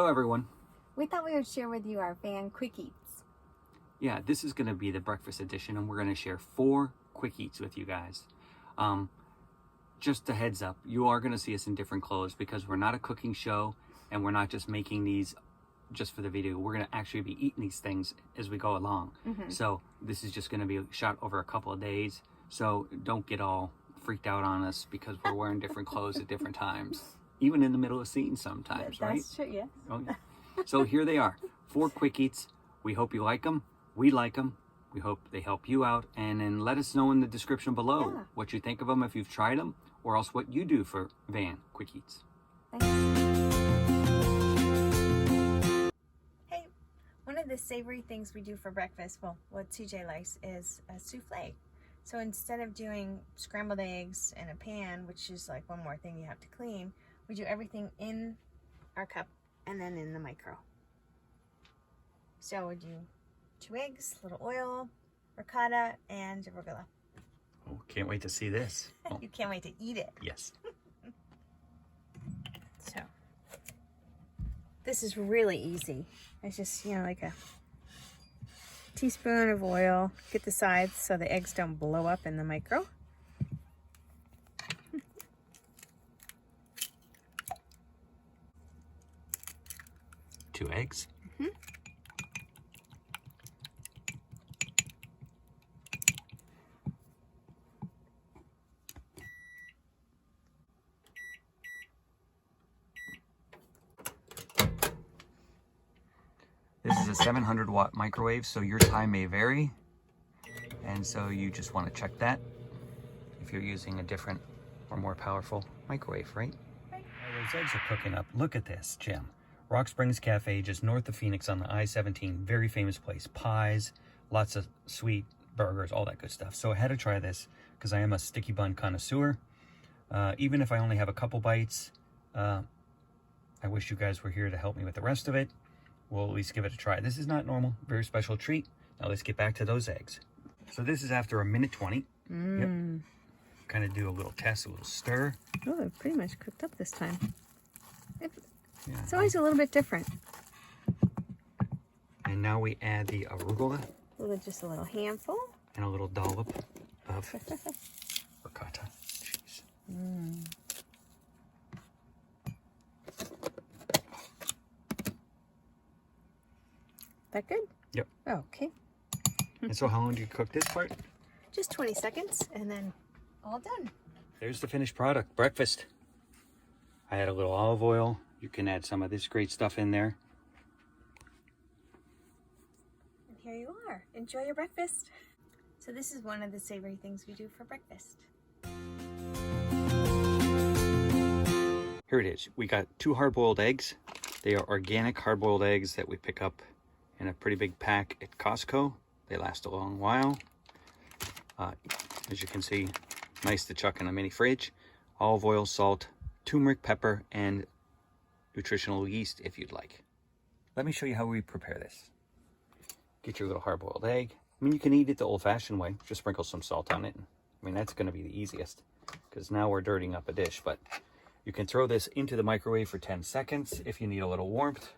everyone. We thought we would share with you our Van Quick Eats. Yeah, this is going to be the breakfast edition, and we're going to share 4 quick eats with you guys. Just a heads up, you are going to see us in different clothes because we're not a cooking show, and we're not just making these just for the video. We're going to actually be eating these things as we go along. So this is just going to be shot over a couple of days. So don't get all freaked out on us because we're wearing different clothes at different times, even in the middle of scenes sometimes, right? That's true, yes. Oh, yeah. So here they are, 4 quick eats. We hope you like them. We like them. We hope they help you out. And then let us know in the description below what you think of them, if you've tried them, or else what you do for Van Quick Eats. Thanks. Hey, one of the savory things we do for breakfast, well, what CJ likes, is a souffle. So instead of doing scrambled eggs in a pan, which is like one more thing you have to clean, we do everything in our cup and then in the micro. So we do 2 eggs, a little oil, ricotta, and arugula. Oh, can't wait to see this. Oh. You can't wait to eat it. Yes. So this is really easy. It's just, like a teaspoon of oil. Get the sides so the eggs don't blow up in the micro. Two eggs. This is a 700 watt microwave, so your time may vary. And so you just want to check that if you're using a different or more powerful microwave, right? Right. Those eggs are cooking up. Look at this, Jim. Rock Springs Cafe, just north of Phoenix on the I-17. Very famous place. Pies, lots of sweet burgers, all that good stuff. So I had to try this because I am a sticky bun connoisseur. Even if I only have a couple bites, I wish you guys were here to help me with the rest of it. We'll at least give it a try. This is not normal, very special treat. Now let's get back to those eggs. So this is after 1:20. Yep. Kind of do a little test, a little stir. Oh, it pretty much cooked up this time. It's always a little bit different. And now we add the arugula. Just a little handful. And a little dollop of ricotta cheese. That good? Yep. Okay. And so how long do you cook this part? Just 20 seconds and then all done. There's the finished product, breakfast. I had a little olive oil. You can add some of this great stuff in there. And here you are. Enjoy your breakfast. So this is one of the savory things we do for breakfast. Here it is. We got 2 hard-boiled eggs. They are organic hard-boiled eggs that we pick up in a pretty big pack at Costco. They last a long while. As you can see, nice to chuck in a mini fridge. Olive oil, salt, turmeric, pepper, and nutritional yeast if you'd like. Let me show you how we prepare this. Get your little hard-boiled egg. I mean, you can eat it the old-fashioned way. Just sprinkle some salt on it. I mean, that's going to be the easiest because now we're dirtying up a dish. But you can throw this into the microwave for 10 seconds if you need a little warmth.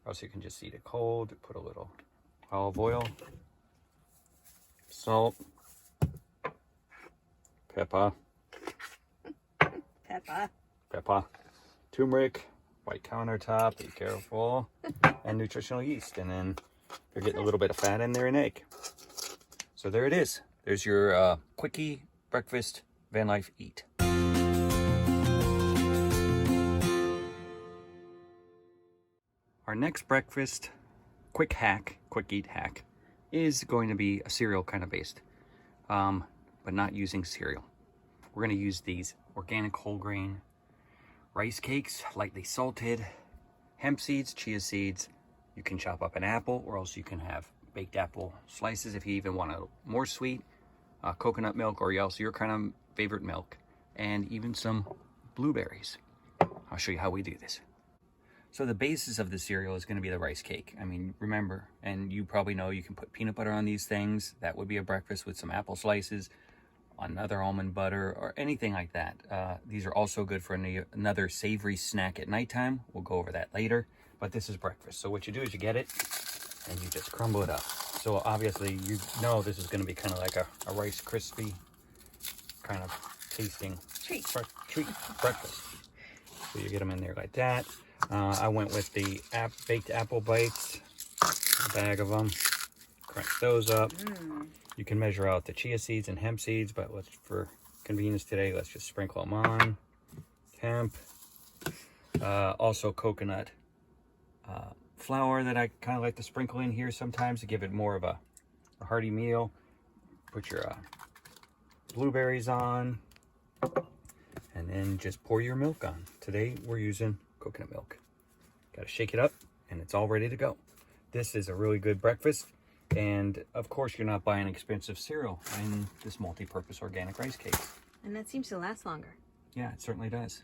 Or else you can just eat it cold. Put a little olive oil, salt, pepper, turmeric, white countertop, be careful, and nutritional yeast. And then you're getting a little bit of fat in there and egg. So there it is. There's your quickie breakfast VanLife eat. Our next breakfast quick eat hack, is going to be a cereal kind of based, but not using cereal. We're going to use these organic whole grain rice cakes, lightly salted, hemp seeds, chia seeds. You can chop up an apple, or else you can have baked apple slices if you even want a more sweet, coconut milk, or else your kind of favorite milk, and even some blueberries. I'll show you how we do this. So the basis of the cereal is going to be the rice cake. I mean, remember, and you probably know, you can put peanut butter on these things. That would be a breakfast with some apple slices, another almond butter, or anything like that. These are also good for another savory snack at nighttime. We'll go over that later. but this is breakfast. So what you do is you get it and you just crumble it up. So obviously you know this is going to be kind of like a Rice Krispie kind of tasting treat breakfast. So you get them in there like that. I went with the baked apple bites, a bag of them. Crunch those up. You can measure out the chia seeds and hemp seeds, but for convenience today, let's just sprinkle them on. Hemp. Also coconut flour that I kind of like to sprinkle in here sometimes to give it more of a hearty meal. Put your blueberries on, and then just pour your milk on. Today we're using coconut milk. Got to shake it up and it's all ready to go. This is a really good breakfast, and of course you're not buying expensive cereal in this multi-purpose organic rice cakes. And that seems to last longer. Yeah, it certainly does.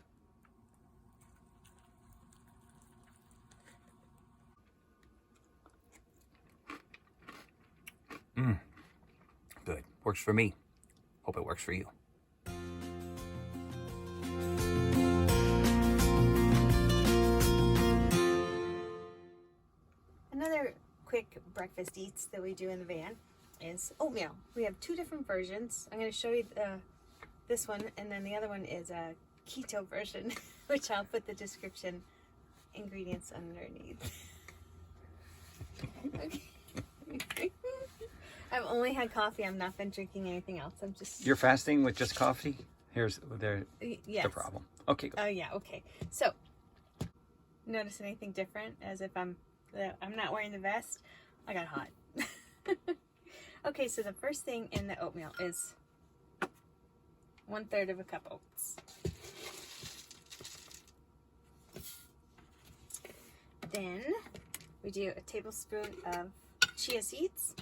Good. Works for me. Hope it works for you. Another quick breakfast eats that we do in the van is oatmeal. We have two different versions. I'm going to show you this one, and then the other one is a keto version, which I'll put the description ingredients underneath. Okay. I've only had coffee. I've not been drinking anything else. I'm just... You're fasting with just coffee? Here's yes. the problem. Okay, go. Oh yeah, okay. So, notice anything different? As if I'm not wearing the vest? I got hot. Okay, so the first thing in the oatmeal is 1/3 of a cup oats. Then we do a tablespoon of chia seeds.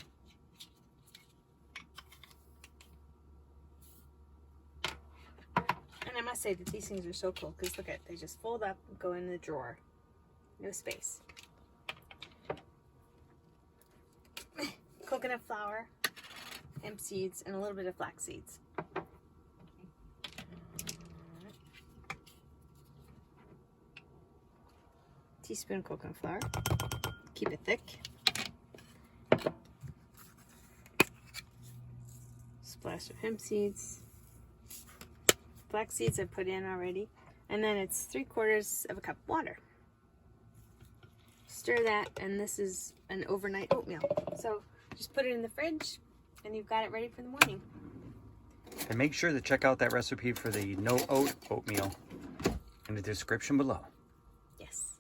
And I must say that these things are so cool because look at, they just fold up and go in the drawer. No space. Coconut flour, hemp seeds, and a little bit of flax seeds. Teaspoon coconut flour. Keep it thick. Splash of hemp seeds. Flax seeds I put in already. And then it's 3/4 of a cup of water. Stir that, and this is an overnight oatmeal. So just put it in the fridge and you've got it ready for the morning. And make sure to check out that recipe for the no oat oatmeal in the description below. Yes.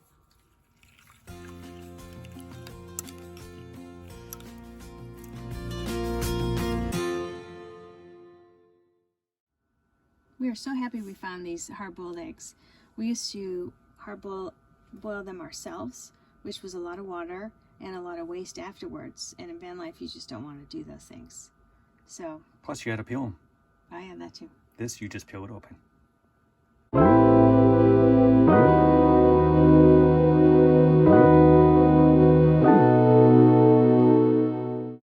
We are so happy we found these hard-boiled eggs. We used to boil them ourselves, which was a lot of water and a lot of waste afterwards. And in van life, you just don't want to do those things. So. Plus, you had to peel them. I have that too. This, you just peel it open.